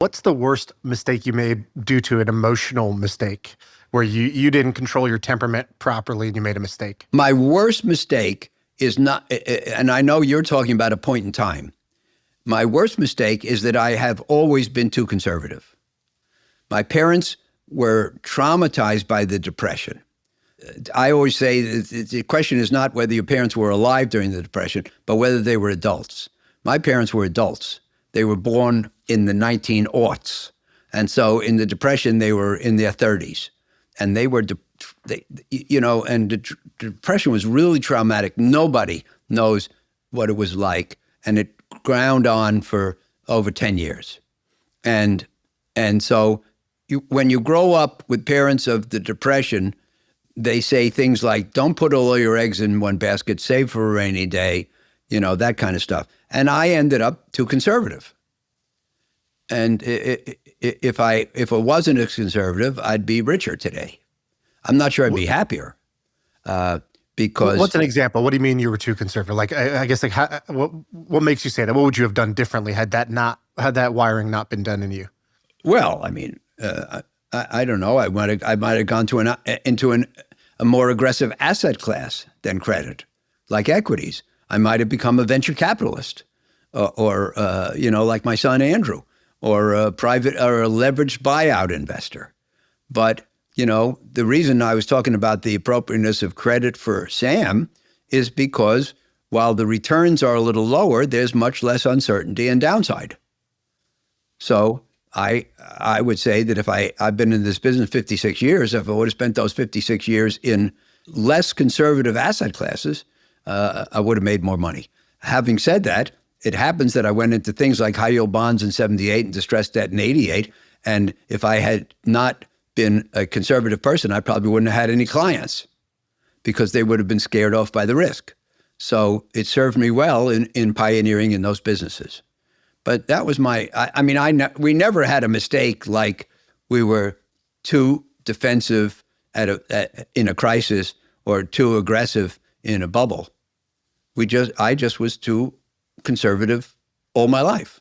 What's the worst mistake you made due to an emotional mistake where you didn't control your temperament properly and you made a mistake? My worst mistake is not, and I know you're talking about a point in time. My worst mistake is that I have always been too conservative. My parents were traumatized by the Depression. I always say the question is not whether your parents were alive during the Depression, but whether they were adults. My parents were adults. They were born in the 1900s. And so in the Depression, they were in their 30s. And they were, and the Depression was really traumatic. Nobody knows what it was like. And it ground on for over 10 years. And so when you grow up with parents of the Depression, they say things like, don't put all your eggs in one basket, save for a rainy day, that kind of stuff. And I ended up too conservative. And if it wasn't as conservative, I'd be richer today. I'm not sure I'd be happier because. What's an example? What do you mean you were too conservative? Like, I guess, like, what makes you say that? What would you have done differently had that wiring not been done in you? Well, I mean, I don't know. I might have gone into a more aggressive asset class than credit, like equities. I might have become a venture capitalist, or like my son Andrew, or a private or a leveraged buyout investor. But the reason I was talking about the appropriateness of credit for Sam is because while the returns are a little lower, there's much less uncertainty and downside. So I would say that if I've been in this business 56 years, if I would have spent those 56 years in less conservative asset classes, I would have made more money. Having said that, it happens that I went into things like high yield bonds in 78 and distressed debt in 88. And if I had not been a conservative person, I probably wouldn't have had any clients because they would have been scared off by the risk. So it served me well in pioneering in those businesses. But that was we never had a mistake like we were too defensive in a crisis or too aggressive in a bubble. I just was too conservative all my life.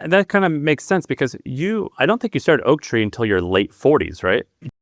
And that kind of makes sense because I don't think you started Oak Tree until your late 40s, right?